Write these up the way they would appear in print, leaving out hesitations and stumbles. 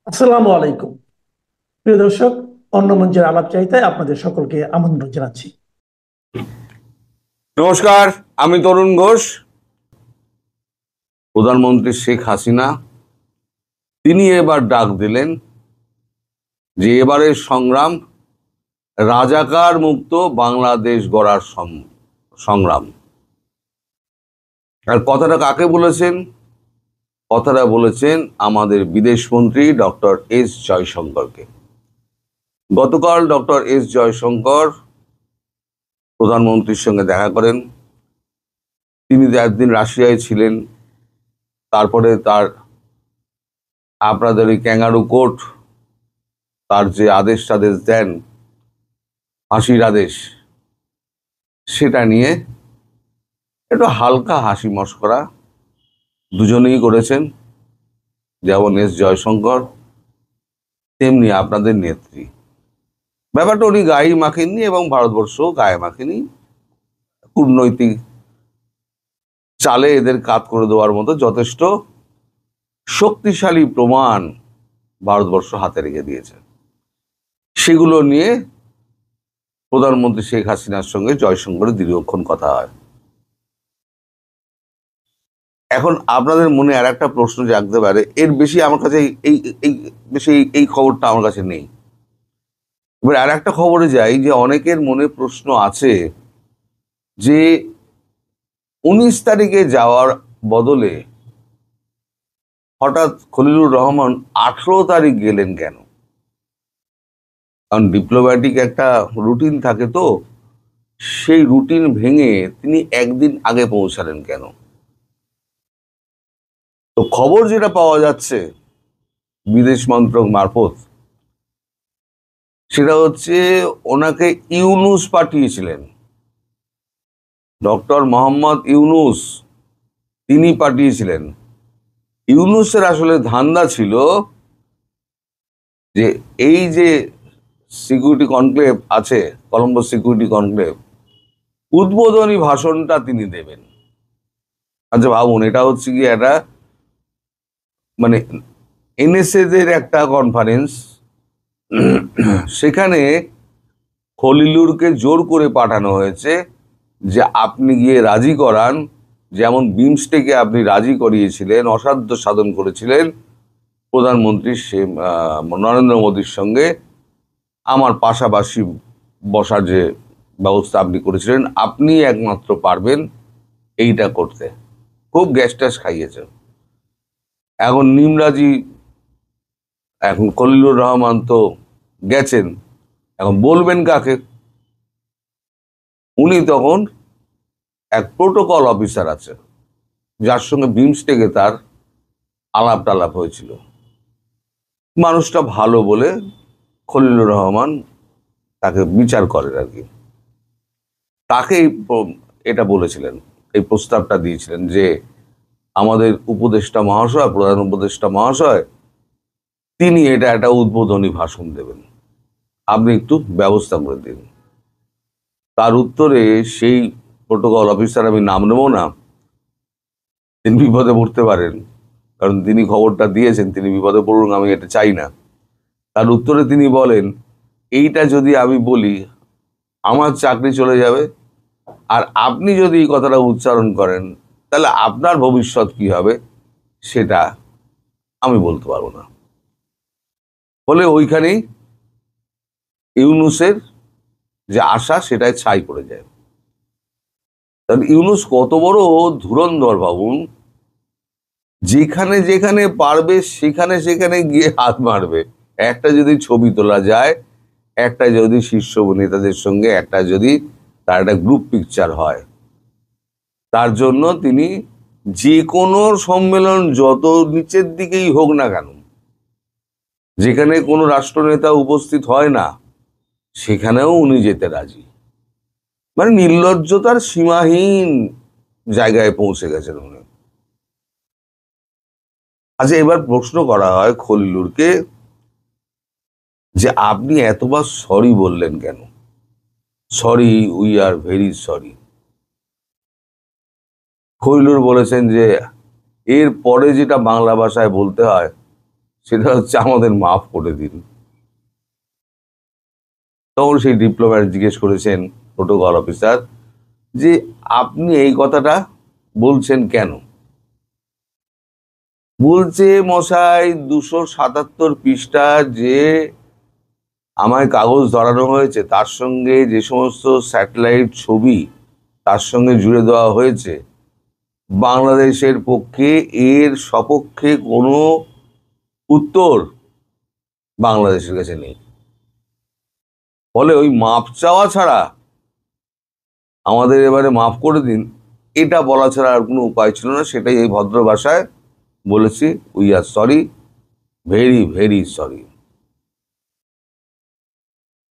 আসসালামু আলাইকুম। প্রিয় দর্শক, অন্য মঞ্চের আলাপ চাইতায় আপনাদের সকলকে আমন্ত্রণ জানাচ্ছি। নমস্কার, আমি তরুণ ঘোষ। প্রধানমন্ত্রী শেখ হাসিনা তিনি এবার ডাক দিলেন যে এবারের সংগ্রাম রাজাকার মুক্ত বাংলাদেশ গড়ার সংগ্রাম। আর কথাটা কাকে বলেছেন? কথাটা বলেছেন আমাদের বিদেশমন্ত্রী ডক্টর এস জয়শঙ্করকে। গতকাল ডক্টর এস জয়শঙ্কর প্রধানমন্ত্রীর সঙ্গে দেখা করেন। তিনি একদিন রাশিয়ায় ছিলেন, তারপরে তার আপনাদের ওই ক্যাঙ্গারু কোর্ট তার যে আদেশ টাদেশ দেন, ফাঁসির আদেশ, সেটা নিয়ে একটু হালকা হাসি মশকরা দুজনেই করেছেন। যেমন এস জয়শঙ্কর তেমনি আপনাদের নেত্রী। ব্যাপারটা উনি গায়ে মাখেননি এবং ভারতবর্ষ গায়ে মাখেনি। কূটনৈতিক চালে এদের কাত করে দেওয়ার মতো যথেষ্ট শক্তিশালী প্রমাণ ভারতবর্ষ হাতে রেখে দিয়েছে। সেগুলো নিয়ে প্রধানমন্ত্রী শেখ হাসিনার সঙ্গে জয়শঙ্করের দীর্ঘক্ষণ কথা হয়। এখন আপনাদের মনে আর একটা প্রশ্ন জাগতে পারে, এর বেশি আমার কাছে এই এই বেশি এই খবরটা আমার কাছে নেই। এবার আর একটা খবরে যাই, যে অনেকের মনে প্রশ্ন আছে যে 19 তারিখে যাওয়ার বদলে হঠাৎ খলিলুর রহমান 18 তারিখ গেলেন কেন? কারণ ডিপ্লোম্যাটিক একটা রুটিন থাকে, তো সেই রুটিন ভেঙে তিনি একদিন আগে পৌঁছালেন কেন? তো খবর যেটা পাওয়া যাচ্ছে বিদেশ মন্ত্রক মারফত, সেটা হচ্ছে ওনাকে ইউনুস পাঠিয়েছিলেন। ডক্টর মোহাম্মদ ইউনুস তিনি পাঠিয়েছিলেন। ইউনুসের আসলে ধান্দা ছিল যে এই যে সিকিউরিটি কনক্লেভ আছে, কলম্বো সিকিউরিটি কনক্লেভ, উদ্বোধনী ভাষণটা তিনি দেবেন। আচ্ছা ভাবুন, এটা হচ্ছে কি একটা মানে এনএসএ দের একটা কনফারেন্স, সেখানে খলিলুরকে জোর করে পাঠানো হয়েছে যে আপনি গিয়ে রাজি করান, যেমন বিমস্টেকে আপনি রাজি করিয়েছিলেন, অসাধ্য সাধন করেছিলেন প্রধানমন্ত্রী নরেন্দ্র মোদীর সঙ্গে আমার পাশাপাশি বসার যে ব্যবস্থা আপনি করেছিলেন, আপনি একমাত্র পারবেন এইটা করতে। খুব গ্যাস ট্যাস খাইয়েছেন। এখন নিমরাজি, এখন খলিলুর রহমান তো গেছেন, এখন বলবেন কাকে? উনি তখন এক প্রোটোকল অফিসার আছে যার সঙ্গে বিমস্টেকে তার আলাপ টালাপ হয়েছিল। মানুষটা ভালো বলে খলিলুর রহমান তাকে বিচার করেন আর কি। তাকে এটা বলেছিলেন, এই প্রস্তাবটা দিয়েছিলেন যে আমাদের উপদেষ্টা মহাশয়, প্রধান উপদেষ্টা মহাশয়, তিনি এটা একটা উদ্বোধনী ভাষণ দেবেন, আপনি একটু ব্যবস্থা করে দিন। তার উত্তরে সেই প্রোটোকল অফিসার, আমি নাম নেব না, তিনি বিপদে পড়তে পারেন, কারণ তিনি খবরটা দিয়েছেন, তিনি বিপদে পড়ুন আমি এটা চাই না। তার উত্তরে তিনি বলেন, এইটা যদি আমি বলি আমার চাকরি চলে যাবে, আর আপনি যদি এই কথাটা উচ্চারণ করেন তাহলে আপনার ভবিষ্যৎ কি হবে সেটা আমি বলতে পারবো না। ফলে ওইখানেই ইউনুসের যে আশা সেটাই ছাই পড়ে যায়। তাহলে ইউনুস কত বড় ধুরন্ধর ভাবুন, যেখানে যেখানে পারবে সেখানে সেখানে গিয়ে হাত মারবে। একটা যদি ছবি তোলা যায়, একটা যদি শীর্ষ নেতাদের সঙ্গে একটা যদি তার একটা গ্রুপ পিকচার হয়, তার জন্য তিনি যে কোনো সম্মেলন যত নিচের দিকেই হোক না কেন, যেখানে কোনো রাষ্ট্রনেতা উপস্থিত হয় না, সেখানেও উনি যেতে রাজি। মানে নির্লজ্জতার সীমাহীন জায়গায় পৌঁছে গেছেন উনি। আচ্ছা, এবার প্রশ্ন করা হয় খলিলুরকে যে আপনি এতবার সরি বললেন কেন? Sorry, we are very sorry. Khalilur বলেছেন যে এর পরে যেটা বাংলা ভাষায় বলতে হয় সেটা হচ্ছে আমাদের মাফ করে দিন। তখন সেই ডিপ্লোম্যাট জিজ্ঞেস করেছেন প্রোটোকল অফিসার যে আপনি এই কথাটা বলছেন কেন? বলছে মশাই 277 পৃষ্ঠা যে আমায় কাগজ ধরানো হয়েছে তার সঙ্গে যে সমস্ত স্যাটেলাইট ছবি তার সঙ্গে জুড়ে দেওয়া হয়েছে, বাংলাদেশের পক্ষে এর সপক্ষে কোনো উত্তর বাংলাদেশের কাছে নেই। ফলে ওই মাপ চাওয়া ছাড়া আমাদের এবারে মাফ করে দিন এটা বলা ছাড়া আর কোনো উপায় ছিল না। সেটাই এই ভদ্র ভাষায় বলেছি, we are sorry, very very sorry.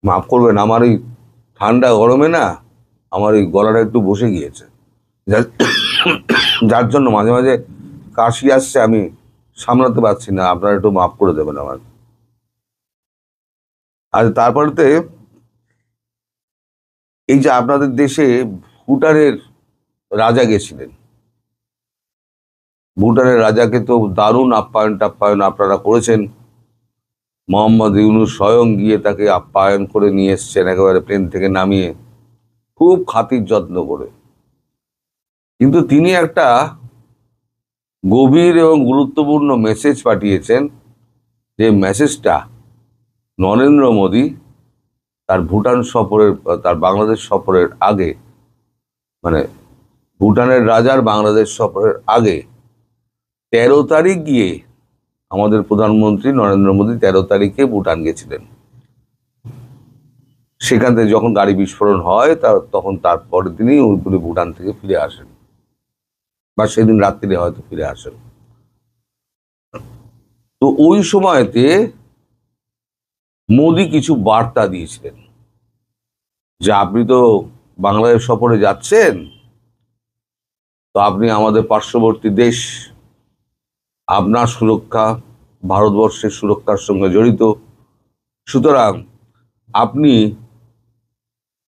মাফ করবেন, আমার এই ঠান্ডা গরমে না আমার এই গলাটা একটু বসে গিয়েছে, যার যার জন্য মাঝে মাঝে কাশি আসছে, আমি সামলাতে পারছি না। আপনারা একটু মাফ করে দেবেন আমার। আর তারপরেতে এই যে আপনাদের দেশে ভুটানের রাজা গেছিলেন, ভুটানের রাজাকে তো দারুণ আপ্যায়ন আপনারা করেছেন। মোহাম্মদ ইউনূস স্বয়ং গিয়ে তাকে আপ্যায়ন করে নিয়ে এসছেন, একেবারে প্লেন থেকে নামিয়ে খুব খাতির যত্ন করে। কিন্তু তিনি একটা গভীর এবং গুরুত্বপূর্ণ মেসেজ পাঠিয়েছেন, যে মেসেজটা নরেন্দ্র মোদী তার ভুটান সফরের, তার বাংলাদেশ সফরের আগে, মানে ভুটানের রাজার বাংলাদেশ সফরের আগে 13 তারিখ গিয়ে আমাদের প্রধানমন্ত্রী নরেন্দ্র মোদী 13 তারিখে ভুটান গেছিলেন। সেখান থেকে যখন গাড়ি বিস্ফোরণ হয় তখন তারপরের দিনই উনি ভুটান থেকে ফিরে আসেন, বা সেদিন রাত্রিরে হয়তো ফিরে আসেন। তো ওই সময়তে মোদী কিছু বার্তা দিয়েছিলেন যে আপনি তো বাংলাদেশ সফরে যাচ্ছেন, তো আপনি আমাদের পার্শ্ববর্তী দেশ, আপনার সুরক্ষা ভারতবর্ষের সুরক্ষার সঙ্গে জড়িত, সুতরাং আপনি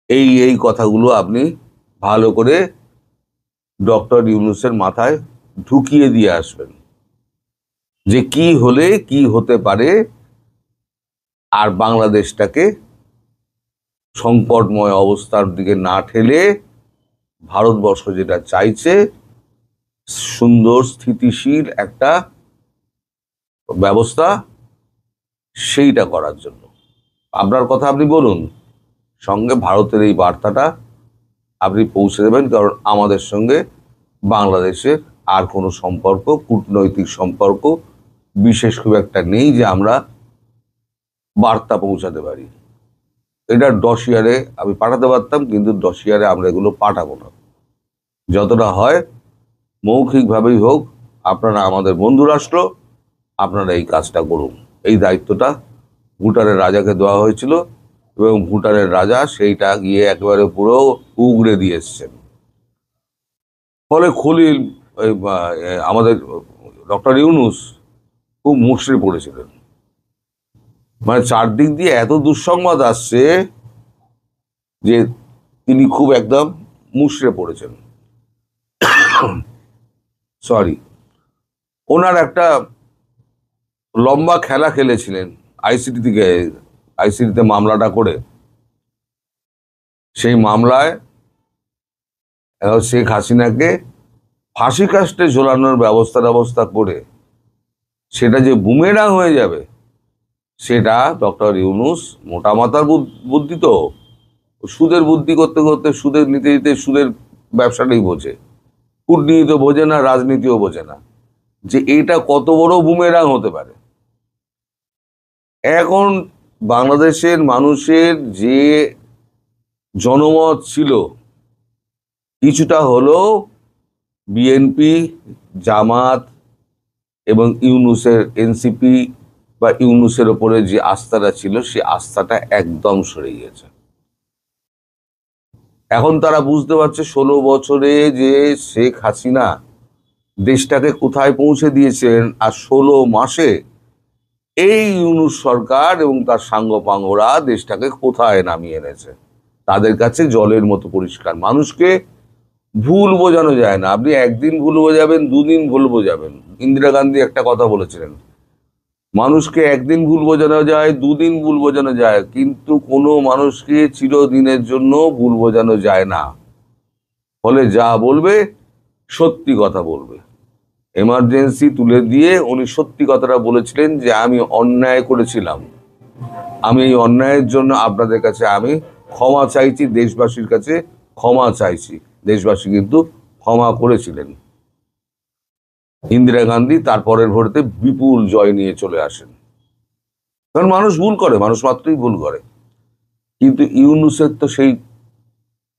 এই কথাগুলো আপনি ভালো করে ডক্টর ইউনূসের মাথায় ঢুকিয়ে দিয়ে আসবেন, যে কি হলে কি হতে পারে, আর বাংলাদেশটাকে সংকটময় অবস্থার দিকে না ঠেলে ভারতবর্ষ যেটা চাইছে সুন্দর স্থিতিশীল একটা ব্যবস্থা, সেইটা করার জন্য আপনার কথা আপনি বলুন, সঙ্গে ভারতের এই বার্তাটা আপনি পৌঁছে দেবেন। কারণ আমাদের সঙ্গে বাংলাদেশের আর কোনো সম্পর্ক, কূটনৈতিক সম্পর্ক বিশেষ খুব একটা নেই যে আমরা বার্তা পৌঁছাতে পারি। এটা ডসিয়ারে আমি পাঠাতে পারতাম, কিন্তু ডসিয়ারে আমরা এগুলো পাঠাবো না। যতটা হয় মৌখিকভাবেই হোক, আপনারা আমাদের বন্ধু রাষ্ট্র, আপনারা এই কাজটা করুন। এই দায়িত্বটা ভুটানের রাজাকে দেওয়া হয়েছিল এবং ভুটানের রাজা সেইটা গিয়ে একেবারে পুরো উগড়ে দিয়ে এসছেন। ফলে খলিল আমাদের ডক্টর ইউনূস খুব মুষড়ে পড়েছিলেন। মানে চারদিক দিয়ে এত দুঃসংবাদ আসছে যে তিনি খুব একদম মুষড়ে পড়েছেন। সরি, ওনার একটা লম্বা খেলা খেলেছিলেন আইসিটিতে মামলাটা করে। সেই মামলায় শেখ হাসিনাকে ফাঁসি কাস্টে ঝোলানোর ব্যবস্থা করে সেটা যে বুমেরাং হয়ে যাবে, সেটা ডক্টর ইউনূস মোটা মাথার বুদ্ধি, তো সুদের বুদ্ধি করতে করতে সুদের নিতে নিতে সুদের ব্যবসাটাই বোঝে, কূটনীতি বোঝে না, রাজনীতিও বোঝে না, যে এটা কত বড় বুমেরাং হতে পারে। এখন বাংলাদেশের মানুষের যে জনমত ছিল কিছুটা হলেও বিএনপি, জামাত এবং ইউনূসের এনসিপি বা ইউনূসের ওপরে যে আস্থাটা ছিল সেই আস্থাটা একদম সরে গিয়েছে। এখন তারা বুঝতে পারছে 16 বছরে যে শেখ হাসিনা দেশটাকে কোথায় পৌঁছে দিয়েছেন, আর 16 মাসে এই ইউনূস সরকার এবং তার সাঙ্গপাঙ্গরা দেশটাকে কোথায় নামিয়ে এনেছে। তাদের কাছে জলের মতো পরিষ্কার। মানুষকে ভুল বোঝানো যায় না। আপনি একদিন ভুল বোঝাবেন, দুদিন ভুল বোঝাবেন। ইন্দিরা গান্ধী একটা কথা বলেছিলেন মানুষকে একদিন ভুল বোঝানো যায়, দুদিন ভুল বোঝানো যায়, কিন্তু কোনো মানুষকে চিরদিনের জন্য ভুল বোঝানো যায় না। ফলে যা বলবে সত্যি কথা বলবে। এমার্জেন্সি তুলে দিয়ে উনি সত্যি কথাটা বলেছিলেন যে আমি অন্যায় করেছিলাম, আমি এই অন্যায়ের জন্য আপনাদের কাছে আমি ক্ষমা চাইছি, দেশবাসীর কাছে ক্ষমা চাইছি। দেশবাসী কিন্তু ক্ষমা করেছিলেন। ইন্দিরা গান্ধী তারপরের ভোটে বিপুল জয় নিয়ে চলে আসেন। কারণ মানুষ ভুল করে, মানুষ মাত্রই ভুল করে, কিন্তু ইউনূসের তো সেই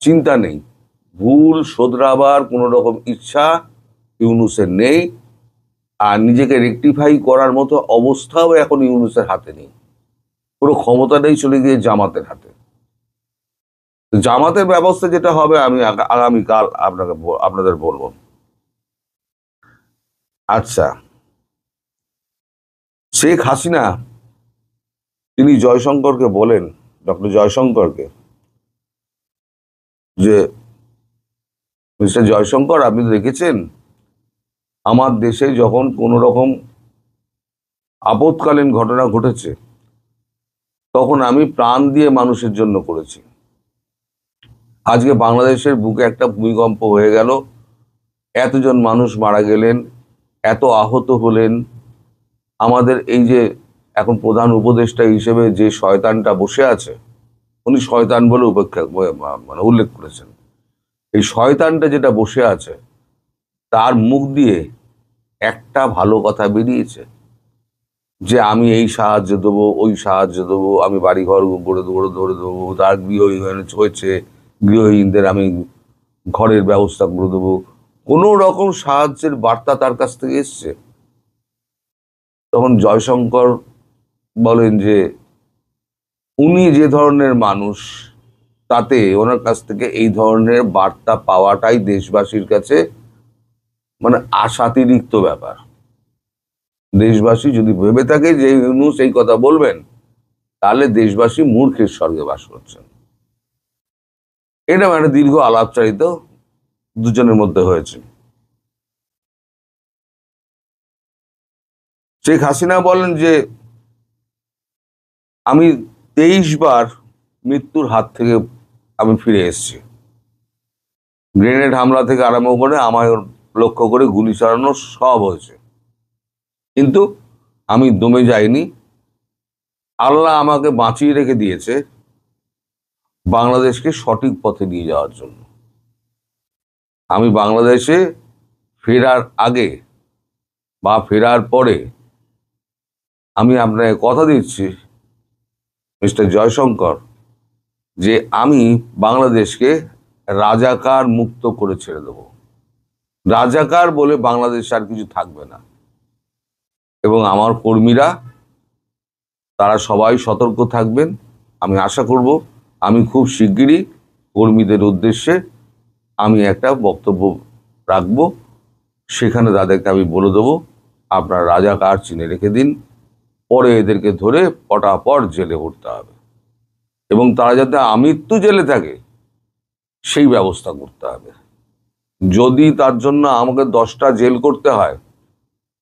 চিন্তা নেই, ভুল শোধরাবার কোন রকম ইচ্ছা ইউনূসের নেই, আর নিজেকে রেকটিফাই করার মতো অবস্থাও এখন ইউনূসের হাতে নেই। পুরো ক্ষমতাটাই চলে গিয়ে জামাতের হাতে। জামাতের ব্যবস্থা যেটা হবে আমি আগামীকাল আপনাদের বলবো। আচ্ছা, শেখ হাসিনা তিনি জয়শঙ্করকে বলেন, ডক্টর জয়শঙ্করকে, যে মিস্টার জয়শঙ্কর, আপনি তো দেখেছেন আমার দেশে যখন কোন রকম আপৎকালীন ঘটনা ঘটেছে তখন আমি প্রাণ দিয়ে মানুষের জন্য করেছি। আজকে বাংলাদেশের বুকে একটা ভূমিকম্প হয়ে গেল, এতজন মানুষ মারা গেলেন, এত আহত হলেন। আমাদের এই যে এখন প্রধান উপদেষ্টা হিসেবে যে শয়তানটা বসে আছে, উনি শয়তান বলে উল্লেখ করেছেন, এই শয়তানটা যেটা বসে আছে তার মুখ দিয়ে একটা ভালো কথা বেরিয়েছে যে আমি এই সাহায্য দেবো, ওই সাহায্য দেবো, আমি বাড়িঘর ধরে দেবো, তার গৃহহীন হয়েছে, গৃহহীনদের আমি ঘরের ব্যবস্থা করে দেবো। কোনো রকম সাহায্যের বার্তা তার কাছ থেকে এসছে? তখন জয়শঙ্কর বলেন যে উনি যে ধরনের মানুষ, তাতে ওনার কাছ থেকে এই ধরনের বার্তা পাওয়াটাই দেশবাসীর কাছে মানে আশাতিরিক্ত ব্যাপার। দেশবাসী যদি ভেবে থাকে যে ইউনূস এই কথা বলবেন, তাহলে দেশবাসী মূর্খের স্বর্গে বাস করছেন। এটা একটা দীর্ঘ আলাপচারিত দুজনের মধ্যে হয়েছে। শেখ হাসিনা বলেন যে আমি 23 বার মৃত্যুর হাত থেকে আমি ফিরে এসেছি, গ্রেনেড হামলা থেকে আরম্ভ করে আমার লক্ষ্য করে গুলি চালানো সব হয়েছে, কিন্তু আমি দমে যাইনি। আল্লাহ আমাকে বাঁচিয়ে রেখে দিয়েছে বাংলাদেশকে সঠিক পথে নিয়ে যাওয়ার জন্য। আমি বাংলাদেশে ফেরার আগে বা ফেরার পরে আমি আপনাকে কথা দিচ্ছি মিস্টার জয়শঙ্কর, যে আমি বাংলাদেশকে রাজাকার মুক্ত করে ছেড়ে দেব। রাজাকার বলে বাংলাদেশ আর কিছু থাকবে না। এবং আমার কর্মীরা তারা সবাই সতর্ক থাকবেন। আমি আশা করব আমি খুব শিগগিরই কর্মীদের উদ্দেশ্যে আমি একটা বক্তব্য রাখবো, সেখানে তাদেরকে আমি বলে দেবো আপনার রাজাকার চিনে রেখে দিন, পরে এদেরকে ধরে পটাপট জেলে ভরতে হবে, এবং তারা যাতে আমৃত্যু জেলে থাকে সেই ব্যবস্থা করতে হবে। যদি তার জন্য আমাকে 10টা জেল করতে হয়,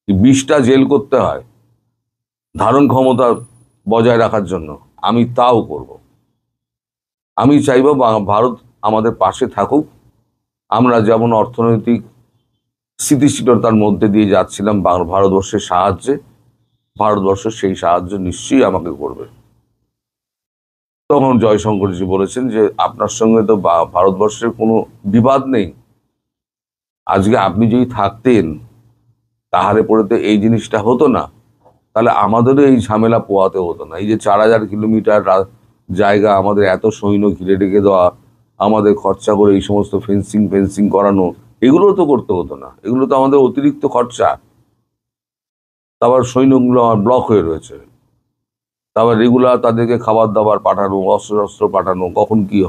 20টা জেল করতে হয় ধারণ ক্ষমতা বজায় রাখার জন্য, আমি তাও করব। আমি চাইব ভারত আমাদের পাশে থাকুক। আমরা যেমন অর্থনৈতিক স্থিতিশীলতার মধ্যে দিয়ে যাচ্ছিলাম ভারতবর্ষের সাহায্যে, ভারতবর্ষ সেই সাহায্য নিশ্চয়ই আমাকে করবে। তখন জয়শঙ্করজি বলেছেন যে আপনার সঙ্গে তো ভারতবর্ষের কোনো বিবাদ নেই, আজকে আপনি যদি থাকতেন তাহলে পরে তো এই জিনিসটা হতো না, তাহলে আমাদেরও এই ঝামেলা পোয়াতে হতো না। এই যে 4000 কিলোমিটার জায়গা আমাদের এত সৈন্য ঘিরে রেখে দেওয়া, আমাদের খরচা করে এই সমস্ত ফেন্সিং করানো, এগুলো তো করতে হতো না। এগুলো তো আমাদের অতিরিক্ত খরচা। তারপর সৈন্যগুলো আমার ব্লক হয়ে রয়েছে, তারপর রেগুলার তাদেরকে খাবার দাবার পাঠানো, অস্ত্র পাঠানো, কখন কি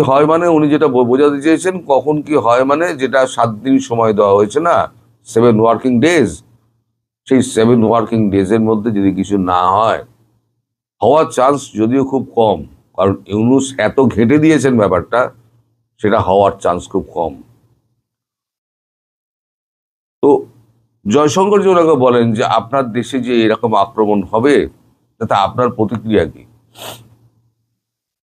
হয় মানে উনি যেটা বোঝাতে চেয়েছেন, কখন কি হয় মানে যেটা 7 দিন সময় দেওয়া হয়েছে না, 7 ওয়ার্কিং ডেজ, সেই 7 ওয়ার্কিং ডেজের মধ্যে যদি কিছু না হয়, হওয়ার চান্স যদিও খুব কম, কারণ ইউনূস এত ঘেঁটে দিয়েছেন ব্যাপারটা, সেটা হওয়ার চান্স খুব কম। তো জয়শঙ্কর যে ওনাকে বলেন যে আপনার দেশে যে এরকম আক্রমণ হবে তাতে আপনার প্রতিক্রিয়া কি?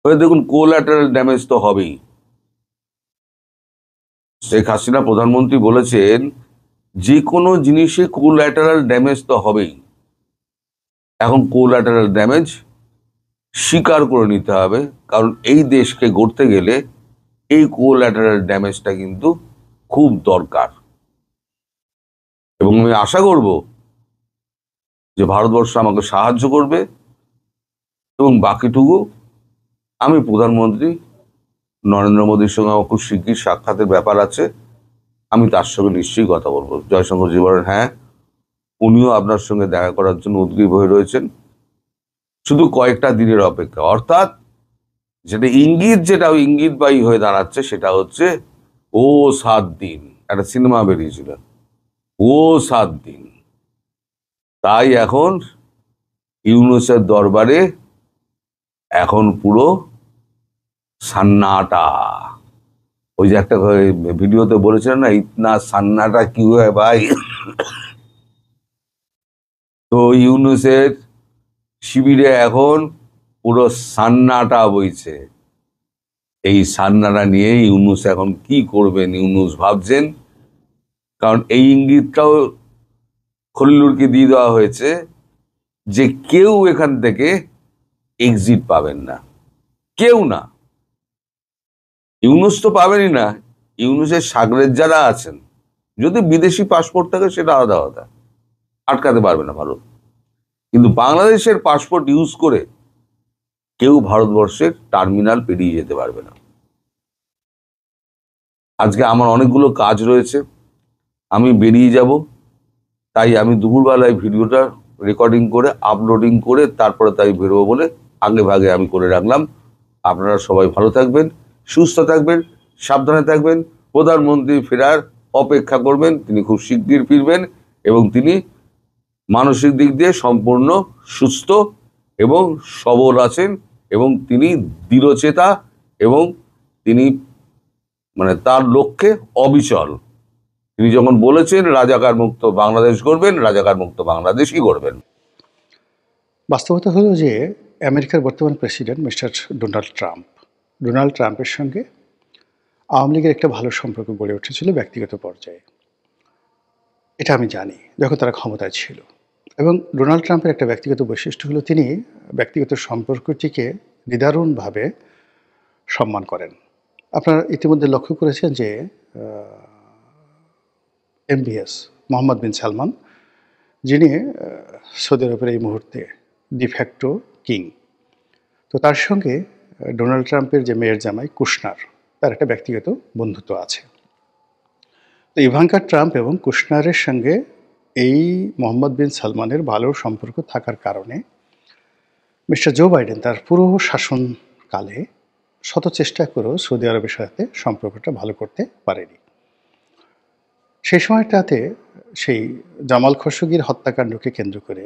দেখুন, কোল্যাটারাল ড্যামেজ তো হবেই। শেখ হাসিনা প্রধানমন্ত্রী বলেছেন যে কোনো জিনিসে কোল্যাটারাল ড্যামেজ তো হবেই। এখন কোল্যাটারাল ড্যামেজ স্বীকার করে নিতে হবে, কারণ এই দেশকে গড়তে গেলে এই কোল্যাটারাল ড্যামেজটা কিন্তু খুব দরকার। এবং আমি আশা করব যে ভারতবর্ষ আমাকে সাহায্য করবে, এবং বাকিটুকু আমি প্রধানমন্ত্রী নরেন্দ্র মোদীর সঙ্গে আমার খুব শিগগির সাক্ষাতের ব্যাপার আছে, আমি তার সঙ্গে নিশ্চয়ই কথা বলবো। জয়শঙ্করজি বলেন হ্যাঁ, উনিও আপনার সঙ্গে দেখা করার জন্য উদ্গ্রীব হয়ে রয়েছেন, শুধু কয়েকটা দিনের অপেক্ষা। অর্থাৎ যেটা ইঙ্গিতবাহী হয়ে দাঁড়াচ্ছে সেটা হচ্ছে ও 7 দিন, একটা সিনেমা বেরিয়েছিল ও 7 দিন। তাই এখন ইউনূসের দরবারে এখন পুরো সান্নাটা। ওই যে একটা ভিডিওতে বলেছিলেন না, ইতনা সান্নাটা কি হয় ভাই। তো ইউনূসের শিবিরে এখন পুরো সান্নাটা বইছে। এই সান্নাটা নিয়ে ইউনূস এখন কি করবেন ইউনূস ভাবছেন, কারণ এই ইঙ্গিতটাও খলিলুরকে দিয়ে দেওয়া হয়েছে যে কেউ এখান থেকে এক্সিট পাবেন না, কেউ না। ইউনূস তো পাবেনই না, ইউনূসের সাগরের যারা আছেন, যদি বিদেশি পাসপোর্ট থাকে সেটা আলাদা কথা, আটকাতে পারবে না ভারত। কিন্তু বাংলাদেশের পাসপোর্ট ইউজ করে কেউ ভারতবর্ষের টার্মিনাল পেরিয়ে যেতে পারবে না। আজকে আমার অনেকগুলো কাজ রয়েছে, আমি বেরিয়ে যাব, তাই আমি দুপুরবেলায় ভিডিওটা রেকর্ডিং করে আপলোডিং করে তারপরে তাই বেরোবো বলে আগে ভাগে আমি করে রাখলাম। আপনারা সবাই ভালো থাকবেন, সুস্থ থাকবেন, সাবধানে থাকবেন, প্রধানমন্ত্রী ফেরার অপেক্ষা করবেন। তিনি খুব শিগগির ফিরবেন এবং তিনি মানসিক দিক দিয়ে সম্পূর্ণ সুস্থ এবং সবল আছেন, এবং তিনি দৃঢ়চেতা, এবং তিনি তার লক্ষ্যে অবিচল। তিনি যখন বলেছেন রাজাকার মুক্ত বাংলাদেশ গড়বেন, রাজাকার মুক্ত বাংলাদেশই গড়বেন। বাস্তবতা হলো যে আমেরিকার বর্তমান প্রেসিডেন্ট মিস্টার ডোনাল্ড ট্রাম্পের সঙ্গে আওয়ামী লীগের একটা ভালো সম্পর্ক গড়ে উঠেছিল ব্যক্তিগত পর্যায়ে। এটা আমি জানি যখন তারা ক্ষমতায় ছিল। এবং ডোনাল্ড ট্রাম্পের একটা ব্যক্তিগত বৈশিষ্ট্য হলো তিনি ব্যক্তিগত সম্পর্কটিকে নিদারুণভাবে সম্মান করেন। আপনারা ইতিমধ্যে লক্ষ্য করেছেন যে MBS মোহাম্মদ বিন সালমান, যিনি সৌদি আরবের এই মুহূর্তে ডিফ্যাক্টো কিং, তো তার সঙ্গে ডোনাল্ড ট্রাম্পের যে মেয়ের জামাই কুশনার, তার একটা ব্যক্তিগত বন্ধুত্ব আছে। তো ইভাঙ্কা ট্রাম্প এবং কুশনারের সঙ্গে এই মোহাম্মদ বিন সালমানের ভালো সম্পর্ক থাকার কারণে মিস্টার জো বাইডেন তার পুরো শাসনকালে শত চেষ্টা করেও সৌদি আরবের সাথে সম্পর্কটা ভালো করতে পারেনি। সেই সময়টাতে সেই জামাল খশোগির হত্যাকাণ্ডকে কেন্দ্র করে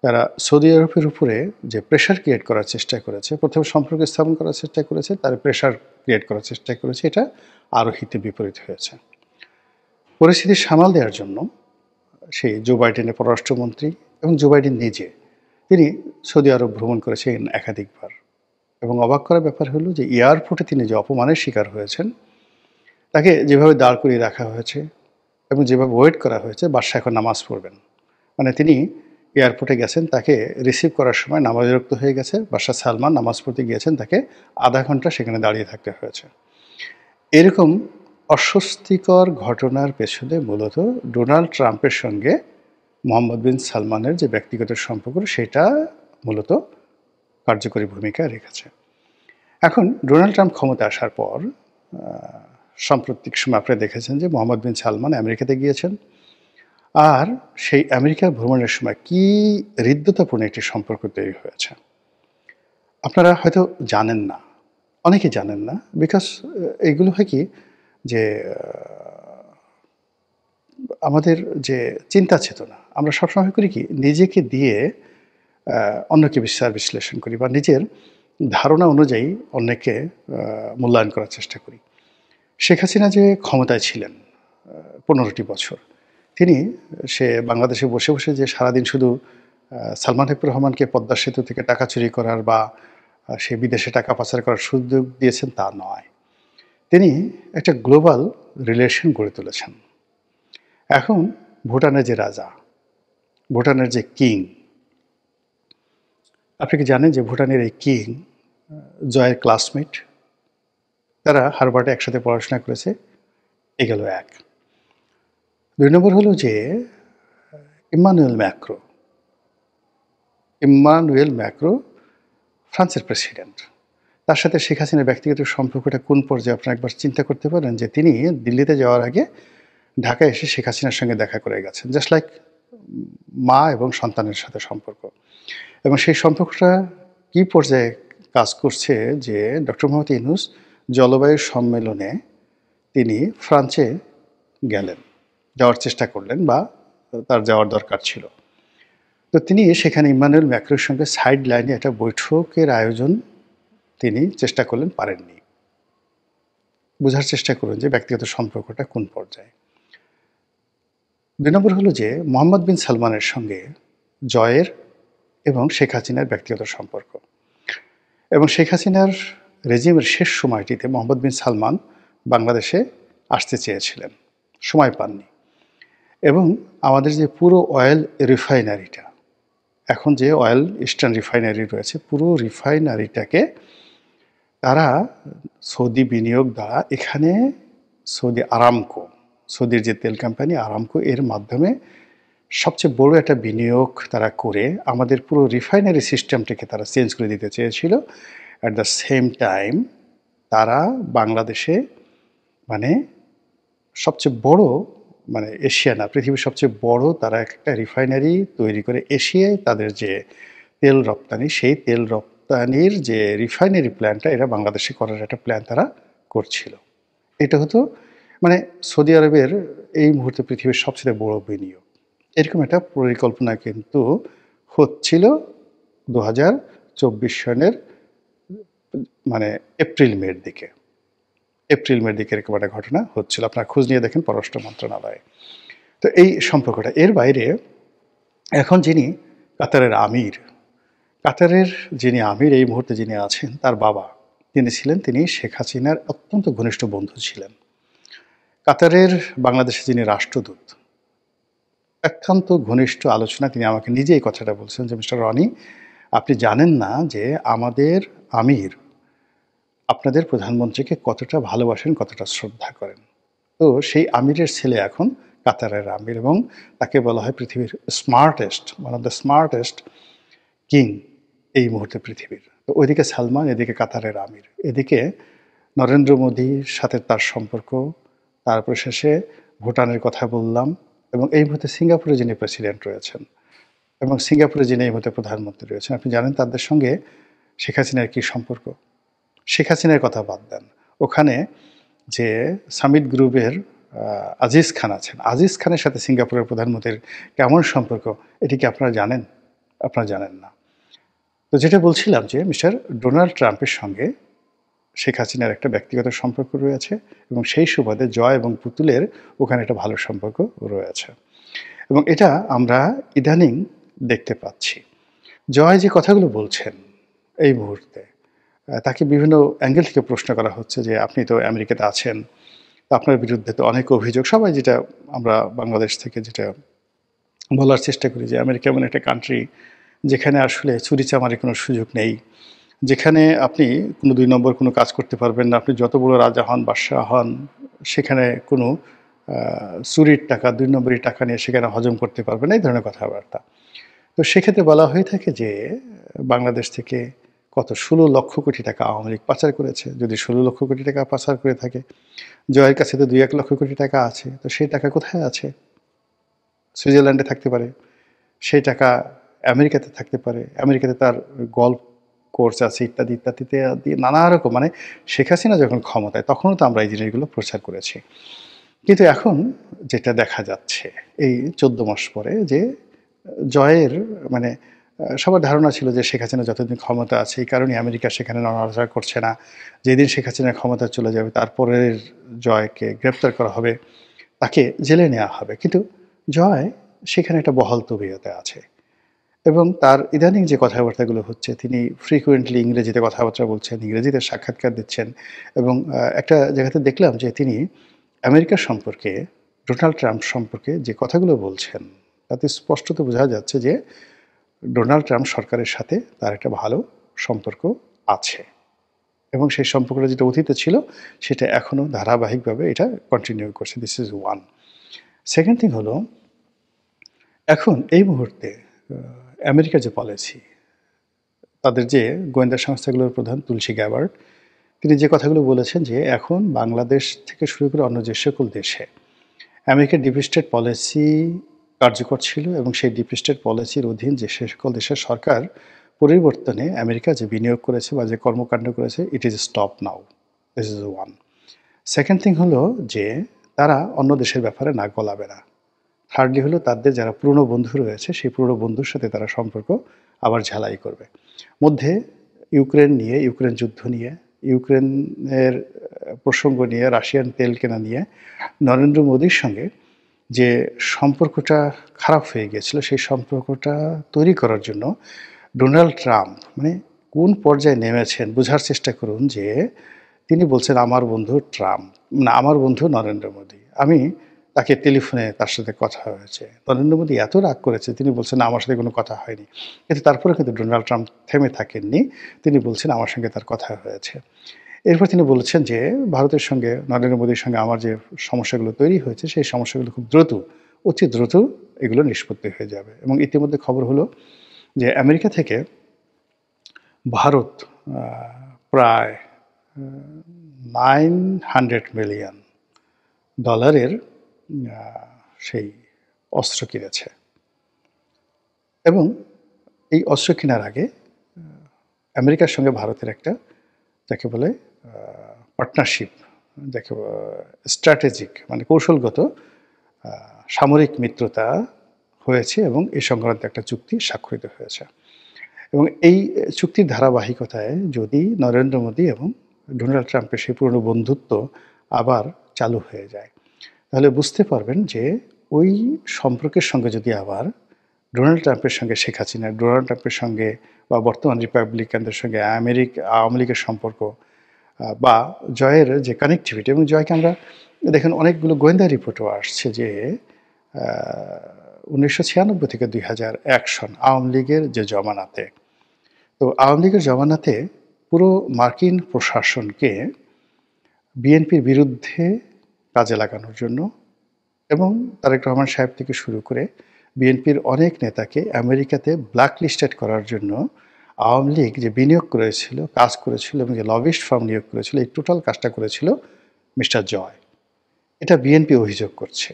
তারা সৌদি আরবের উপরে যে প্রেশার ক্রিয়েট করার চেষ্টা করেছে, প্রথমে সম্পর্ক স্থাপন করার চেষ্টা করেছে, তার প্রেশার ক্রিয়েট করার চেষ্টা করেছে, এটা আরও হিতে বিপরীত হয়েছে। পরিস্থিতি সামাল দেওয়ার জন্য সেই জো বাইডেনের পররাষ্ট্রমন্ত্রী এবং জো বাইডেন নিজে তিনি সৌদি আরব ভ্রমণ করেছেন একাধিকবার। এবং অবাক করার ব্যাপার হলো যে এয়ারপোর্টে তিনি যে অপমানের শিকার হয়েছেন, তাকে যেভাবে দাঁড় করিয়ে রাখা হয়েছে এবং যেভাবে ওয়েট করা হয়েছে, বাদশা এখন নামাজ পড়বেন, তিনি এয়ারপোর্টে গেছেন, তাকে রিসিভ করার সময় নামাজরক্ত হয়ে গেছে, বাদশা সালমান নামাজ পড়তে গিয়েছেন, তাকে আধা ঘন্টা সেখানে দাঁড়িয়ে থাকতে হয়েছে। এরকম অস্বস্তিকর ঘটনার পেছনে মূলত ডোনাল্ড ট্রাম্পের সঙ্গে মোহাম্মদ বিন সালমানের যে ব্যক্তিগত সম্পর্ক, সেটা মূলত কার্যকরী ভূমিকা রেখেছে। এখন ডোনাল্ড ট্রাম্প ক্ষমতা আসার পর সাম্প্রতিক সময় আপনারা দেখেছেন যে মোহাম্মদ বিন সালমান আমেরিকাতে গিয়েছেন, আর সেই আমেরিকা ভ্রমণের সময় কি হৃদ্যতাপূর্ণ একটি সম্পর্ক তৈরি হয়েছে। আপনারা হয়তো জানেন না, অনেকে জানেন না, বিকজ এগুলো হয় কি যে আমাদের যে চিন্তা চেতনা, আমরা সবসময় করি কি নিজেকে দিয়ে অন্যকে বিশ্লেষণ করি বা নিজের ধারণা অনুযায়ী অন্যকে মূল্যায়ন করার চেষ্টা করি। শেখ হাসিনা যে ক্ষমতায় ছিলেন 15টি বছর, তিনি সে বাংলাদেশে বসে বসে যে সারাদিন শুধু সালমান এফ রহমানকে পদ্মা সেতু থেকে টাকা চুরি করার বা সে বিদেশে টাকা পাচার করার সুযোগ দিয়েছেন তা নয়। তিনি একটা গ্লোবাল রিলেশন গড়ে তুলেছেন। এখন ভুটানের যে রাজা, ভুটানের যে কিং, আপনি কি জানেন যে ভুটানের এই কিং জয়ের ক্লাসমেট? তারা হার্ভার্ডে একসাথে পড়াশোনা করেছে। এ গেল এক। ২ নম্বর হলো যে ইম্মানুয়েল ম্যাক্রো, ইম্মানুয়েল ম্যাক্রো ফ্রান্সের প্রেসিডেন্ট। তার সাথে শেখ হাসিনার ব্যক্তিগত সম্পর্কটা কোন পর্যায়ে আপনারা একবার চিন্তা করতে পারেন যে তিনি দিল্লিতে যাওয়ার আগে ঢাকায় এসে শেখ হাসিনার সঙ্গে দেখা করে গেছেন, জাস্ট লাইক মা এবং সন্তানের সাথে সম্পর্ক। এবং সেই সম্পর্কটা কী পর্যায়ে কাজ করছে যে ডক্টর মোহাম্মদ ইউনূস জলবায়ু সম্মেলনে তিনি ফ্রান্সে গেলেন, যাওয়ার চেষ্টা করলেন বা তার যাওয়ার দরকার ছিল। তো তিনি সেখানে ইম্মানুয়েল ম্যাক্রোর সঙ্গে সাইড লাইনে একটা বৈঠকের আয়োজন তিনি চেষ্টা করলেন, পারেননি। বোঝার চেষ্টা করুন যে ব্যক্তিগত সম্পর্কটা কোন পর্যায়ে। ২ নম্বর হলো যে মোহাম্মদ বিন সালমানের সঙ্গে জয়ের এবং শেখ হাসিনার ব্যক্তিগত সম্পর্ক। এবং শেখ হাসিনার রেজিমের শেষ সময়টিতে মোহাম্মদ বিন সালমান বাংলাদেশে আসতে চেয়েছিলেন, সময় পাননি। এবং আমাদের যে পুরো অয়েল রিফাইনারিটা, এখন যে অয়েল ইস্টার্ন রিফাইনারি রয়েছে, পুরো রিফাইনারিটাকে তারা সৌদি বিনিয়োগ দ্বারা এখানে সৌদি আরামকো, সৌদির যে তেল কোম্পানি আরামকো, এর মাধ্যমে সবচেয়ে বড় একটা বিনিয়োগ তারা করে আমাদের পুরো রিফাইনারি সিস্টেমটাকে তারা চেঞ্জ করে দিতে চেয়েছিল। অ্যাট দ্য সেম টাইম তারা বাংলাদেশে মানে সবচেয়ে বড়, মানে এশিয়া না, পৃথিবীর সবচেয়ে বড় তারা একটা রিফাইনারি তৈরি করে এশিয়ায় তাদের যে তেল রপ্তানি, সেই তেল রপ্তানির যে রিফাইনারি প্ল্যানটা এরা বাংলাদেশে করার একটা প্ল্যান তারা করছিল। এটা হতো মানে সৌদি আরবের এই মুহূর্তে পৃথিবীর সবচেয়ে বড় বিনিয়োগ। এরকম একটা পরিকল্পনা কিন্তু হচ্ছিল 2024 সনের মানে এপ্রিল মের দিকে এরকম একটা ঘটনা হচ্ছিল। আপনারা খোঁজ নিয়ে দেখেন পররাষ্ট্র মন্ত্রণালয়ে। তো এই সম্পর্কটা, এর বাইরে এখন যিনি কাতারের আমির, কাতারের যিনি আমির এই মুহূর্তে যিনি আছেন, তার বাবা তিনি শেখ হাসিনার অত্যন্ত ঘনিষ্ঠ বন্ধু ছিলেন। কাতারের বাংলাদেশে যিনি রাষ্ট্রদূত, একান্ত ঘনিষ্ঠ আলোচনা, তিনি আমাকে নিজে এই কথাটা বলছেন যে মিস্টার রনি, আপনি জানেন না যে আমাদের আমির আপনাদের প্রধানমন্ত্রীকে কতটা ভালোবাসেন, কতটা শ্রদ্ধা করেন। তো সেই আমিরের ছেলে এখন কাতারের আমির এবং তাকে বলা হয় পৃথিবীর smartest, one of the smartest king এই মুহূর্তে পৃথিবীর। তো ওইদিকে সালমান, এদিকে কাতারের আমির, এদিকে নরেন্দ্র মোদীর সাথে তার সম্পর্ক, তারপর শেষে ভুটানের কথা বললাম, এবং এই মুহূর্তে সিঙ্গাপুরে যিনি প্রেসিডেন্ট রয়েছেন এবং সিঙ্গাপুরে যিনি এই মুহূর্তে প্রধানমন্ত্রী রয়েছেন, আপনি জানেন তাদের সঙ্গে শেখ হাসিনার কী সম্পর্ক। শেখ হাসিনার কথা বাদ দেন, ওখানে যে সামিট গ্রুপের আজিজ খান আছেন, আজিজ খানের সাথে সিঙ্গাপুরের প্রধানমন্ত্রীর কেমন সম্পর্ক, এটি কি আপনারা জানেন? আপনারা জানেন না। তো যেটা বলছিলাম যে মিস্টার ডোনাল্ড ট্রাম্পের সঙ্গে শেখ হাসিনার একটা ব্যক্তিগত সম্পর্ক রয়েছে এবং সেই সুবাদে জয় এবং পুতুলের ওখানে একটা ভালো সম্পর্ক রয়েছে। এবং এটা আমরা ইদানিং দেখতে পাচ্ছি। জয় যে কথাগুলো বলছেন এই মুহূর্তে, তাকে বিভিন্ন অ্যাঙ্গেল থেকে প্রশ্ন করা হচ্ছে যে আপনি তো আমেরিকাতে আছেন, তো আপনার বিরুদ্ধে তো অনেক অভিযোগ। সবাই যেটা আমরা বাংলাদেশ থেকে যেটা বলার চেষ্টা করি যে আমেরিকা এমন একটা কান্ট্রি যেখানে আসলে চুরিচামারি কোনো সুযোগ নেই, যেখানে আপনি কোনো 2 নম্বর কোনো কাজ করতে পারবেন না, আপনি যত বড় রাজা হন, বাদশাহ হন, সেখানে কোনো চুরির টাকা, 2 নম্বরি টাকা নিয়ে সেখানে হজম করতে পারবেন না, এই ধরনের কথাবার্তা। তো সেক্ষেত্রে বলা হয়ে থাকে যে বাংলাদেশ থেকে কত 16 লক্ষ কোটি টাকা আওয়ামী লীগ পাচার করেছে। যদি 16 লক্ষ কোটি টাকা পাচার করে থাকে, জয়ের কাছে তো 2-1 লক্ষ কোটি টাকা আছে, তো সেই টাকা কোথায় আছে? সুইজারল্যান্ডে থাকতে পারে, সেই টাকা আমেরিকাতে থাকতে পারে, আমেরিকাতে তার গল্ফ কোর্স আছে, ইত্যাদি ইত্যাদিতে দিয়ে নানা রকম, মানে শেখ হাসিনা যখন ক্ষমতায় তখনও তো আমরা এই জিনিসগুলো প্রচার করেছি। কিন্তু এখন যেটা দেখা যাচ্ছে এই 14 মাস পরে, যে জয়ের মানে সবার ধারণা ছিল যে শেখ হাসিনা যতদিন ক্ষমতা আছে এই কারণে আমেরিকা সেখানে নড়াচড়া করছে না, যেদিন শেখ হাসিনা ক্ষমতা চলে যাবে তারপরের জয়কে গ্রেপ্তার করা হবে, তাকে জেলে নেওয়া হবে। কিন্তু জয় সেখানে একটা বহাল তবিয়তে আছে এবং তার ইদানিং যে কথাবার্তাগুলো হচ্ছে, তিনি ফ্রিকুয়েন্টলি ইংরেজিতে কথাবার্তা বলছেন, ইংরেজিতে সাক্ষাৎকার দিচ্ছেন এবং একটা জায়গাতে দেখলাম যে তিনি আমেরিকা সম্পর্কে, ডোনাল্ড ট্রাম্প সম্পর্কে যে কথাগুলো বলছেন, তাতে স্পষ্টত বোঝা যাচ্ছে যে ডোনাল্ড ট্রাম্প সরকারের সাথে তার একটা ভালো সম্পর্ক আছে এবং সেই সম্পর্কটা যেটা অতীতে ছিল সেটা এখনও ধারাবাহিকভাবে এটা কন্টিনিউ করছে। This is one. Second thing হলো, এখন এই মুহূর্তে আমেরিকার যে পলিসি, তাদের যে গোয়েন্দা সংস্থাগুলোর প্রধান তুলসী গ্যাবার্ড, তিনি যে কথাগুলো বলেছেন যে এখন বাংলাদেশ থেকে শুরু করে অন্য যে সকল দেশে আমেরিকার ডিপ স্টেট পলিসি কার্যকর ছিল এবং সেই ডিপ স্টেট পলিসির অধীন যে সকল দেশের সরকার পরিবর্তনে আমেরিকা যে বিনিয়োগ করেছে বা যে কর্মকাণ্ড করেছে, it is stop now. This is one. Second thing হলো যে তারা অন্য দেশের ব্যাপারে নাক গলাবে না। থার্ডলি হলো তাদের যারা পুরনো বন্ধু রয়েছে সেই পুরনো বন্ধুর সাথে তারা সম্পর্ক আবার ঝালাই করবে। মধ্যে ইউক্রেন নিয়ে, ইউক্রেন যুদ্ধ নিয়ে, ইউক্রেনের প্রসঙ্গ নিয়ে, রাশিয়ান তেল কেনা নিয়ে নরেন্দ্র মোদীর সঙ্গে যে সম্পর্কটা খারাপ হয়ে গিয়েছিল, সেই সম্পর্কটা তৈরি করার জন্য ডোনাল্ড ট্রাম্প মানে কোন পর্যায়ে নেমেছেন বোঝার চেষ্টা করুন। যে তিনি বলছেন আমার বন্ধু ট্রাম্প, না আমার বন্ধু নরেন্দ্র মোদী, আমি তাকে টেলিফোনে তার সাথে কথা হয়েছে, নরেন্দ্র মোদী এত রাগ করেছে, তিনি বলছেন আমার সাথে কোনো কথা হয়নি। কিন্তু তারপরে কিন্তু ডোনাল্ড ট্রাম্প থেমে থাকেননি, তিনি বলছেন আমার সঙ্গে তার কথা হয়েছে। এরপর তিনি বলেছেন যে ভারতের সঙ্গে, নরেন্দ্র মোদীর সঙ্গে আমার যে সমস্যাগুলো তৈরি হয়েছে সেই সমস্যাগুলো খুব দ্রুত, অতি দ্রুত এগুলো নিষ্পত্তি হয়ে যাবে। এবং ইতিমধ্যে খবর হলো যে আমেরিকা থেকে ভারত প্রায় $900 মিলিয়ন সেই অস্ত্র কিনেছে এবং এই অস্ত্র কেনার আগে আমেরিকার সঙ্গে ভারতের একটা যাকে বলে পার্টনারশিপ, যাকে স্ট্র্যাটেজিক মানে কৌশলগত সামরিক মিত্রতা হয়েছে এবং এই সংক্রান্ত একটা চুক্তি স্বাক্ষরিত হয়েছে। এবং এই চুক্তির ধারাবাহিকতায় যদি নরেন্দ্র মোদী এবং ডোনাল্ড ট্রাম্পের সেই পুরনো বন্ধুত্ব আবার চালু হয়ে যায়, তাহলে বুঝতে পারবেন যে ওই সম্পর্কের সঙ্গে যদি আবার ডোনাল্ড ট্রাম্পের সঙ্গে শেখ হাসিনা, ডোনাল্ড ট্রাম্পের সঙ্গে বা বর্তমান রিপাবলিকানদের সঙ্গে আওয়ামী লীগের সম্পর্ক বা জয়ের যে কানেক্টিভিটি, এবং জয়কে আমরা দেখেন অনেকগুলো গোয়েন্দা রিপোর্টও আসছে যে 1996 থেকে 2001 সন আওয়ামী লীগের যে জমানাতে, তো আওয়ামী লীগের জমানাতে পুরো মার্কিন প্রশাসনকে বিএনপির বিরুদ্ধে কাজে লাগানোর জন্য এবং তারেক রহমান সাহেব থেকে শুরু করে বিএনপির অনেক নেতাকে আমেরিকাতে ব্ল্যাকলিস্টেড করার জন্য আওয়ামী লীগ যে বিনিয়োগ করেছিল, কাজ করেছিল এবং যে লবিস্ট ফার্ম নিয়োগ করেছিল, এই টোটাল কাজটা করেছিল মিস্টার জয়। এটা বিএনপি অভিযোগ করছে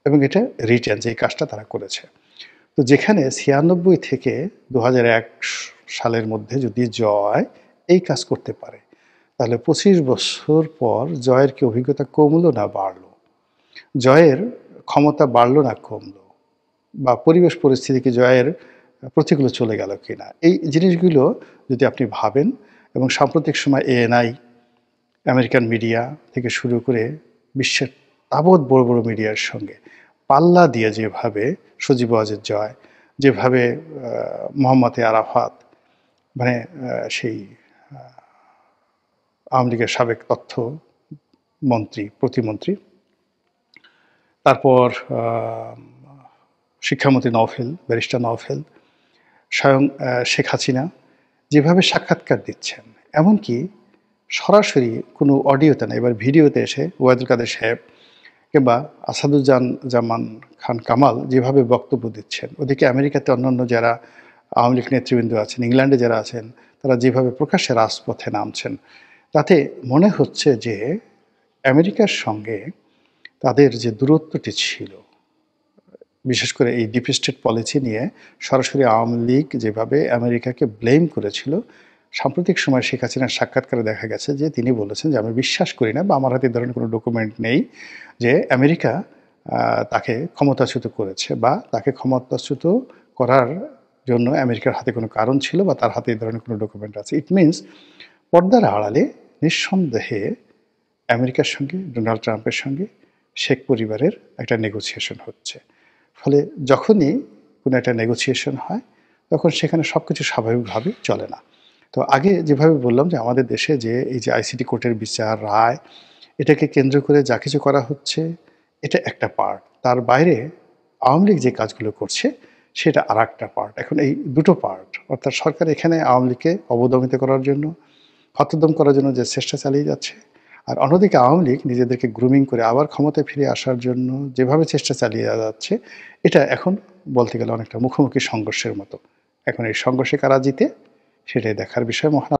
এবং এটা রিটেন যে এই কাজটা তারা করেছে। তো যেখানে 96 থেকে 2001 সালের মধ্যে যদি জয় এই কাজ করতে পারে, তাহলে 25 বছর পর জয়ের কি অভিজ্ঞতা কমলো না বাড়লো? জয়ের ক্ষমতা বাড়লো না কমলো? বা পরিবেশ পরিস্থিতি কি জয়ের প্রতিকূলে চলে গেল কিনা? এই জিনিসগুলো যদি আপনি ভাবেন এবং সাম্প্রতিক সময় এএনআই, আমেরিকান মিডিয়া থেকে শুরু করে বিশ্বের তাবৎ বড় বড় মিডিয়ার সঙ্গে পাল্লা দিয়ে যেভাবে সজীব ওয়াজেদ জয়, যেভাবে মোহাম্মদ আরাফাত মানে সেই আওয়ামী লীগের সাবেক তথ্য মন্ত্রী, প্রতিমন্ত্রী, তারপর শিক্ষামন্ত্রী নওফেল, ব্যারিস্টার নওফেল, স্বয়ং শেখ হাসিনা যেভাবে সাক্ষাৎকার দিচ্ছেন, এমনকি সরাসরি কোনো অডিওতে না, এবার ভিডিওতে এসে ওয়াদুল কাদের সাহেব কিংবা আসাদুজ্জামান খান কামাল যেভাবে বক্তব্য দিচ্ছেন, ওদিকে আমেরিকাতে অন্যান্য যারা আওয়ামী লীগ নেতৃবৃন্দ আছেন, ইংল্যান্ডে যারা আছেন, তারা যেভাবে প্রকাশ্যে রাজপথে নামছেন, তাতে মনে হচ্ছে যে আমেরিকার সঙ্গে তাদের যে দূরত্বটি ছিল, বিশেষ করে এই ডিপ স্টেট পলিসি নিয়ে সরাসরি আওয়ামী লীগ যেভাবে আমেরিকাকে ব্লেম করেছিল, সাম্প্রতিক সময় শেখ হাসিনার সাক্ষাৎকারে দেখা গেছে যে তিনি বলেছেন যে আমি বিশ্বাস করি না বা আমার হাতে ধরনের কোনো ডকুমেন্ট নেই যে আমেরিকা তাকে ক্ষমতাচ্যুত করেছে বা তাকে ক্ষমতাচ্যুত করার জন্য আমেরিকার হাতে কোনো কারণ ছিল বা তার হাতে এই ধরনের কোনো ডকুমেন্ট আছে। ইট মিনস পর্দার আড়ালে নিঃসন্দেহে আমেরিকার সঙ্গে, ডোনাল্ড ট্রাম্পের সঙ্গে শেখ পরিবারের একটা নেগোসিয়েশন হচ্ছে। ফলে যখনই কোনো একটা নেগোসিয়েশন হয় তখন সেখানে সব কিছু স্বাভাবিকভাবে চলে না। তো আগে যেভাবে বললাম যে আমাদের দেশে যে এই যে আইসিটি কোর্টের বিচার রায়, এটাকে কেন্দ্র করে যা কিছু করা হচ্ছে এটা একটা পার্ট, তার বাইরে আওয়ামী লীগ যে কাজগুলো করছে সেটা আর একটা পার্ট। এখন এই দুটো পার্ট, অর্থাৎ সরকার এখানে আওয়ামী লীগকে অবদমিত করার জন্য, হতোদ্যম করার জন্য যে চেষ্টা চালিয়ে যাচ্ছে, আর অন্যদিকে আওয়ামী লীগ নিজেদেরকে গ্রুমিং করে আবার ক্ষমতায় ফিরে আসার জন্য যেভাবে চেষ্টা চালিয়ে যাচ্ছে, এটা এখন বলতে গেলে অনেকটা মুখোমুখি সংঘর্ষের মতো। এখন এই সংঘর্ষে কারা জিতে সেটাই দেখার বিষয়। মহান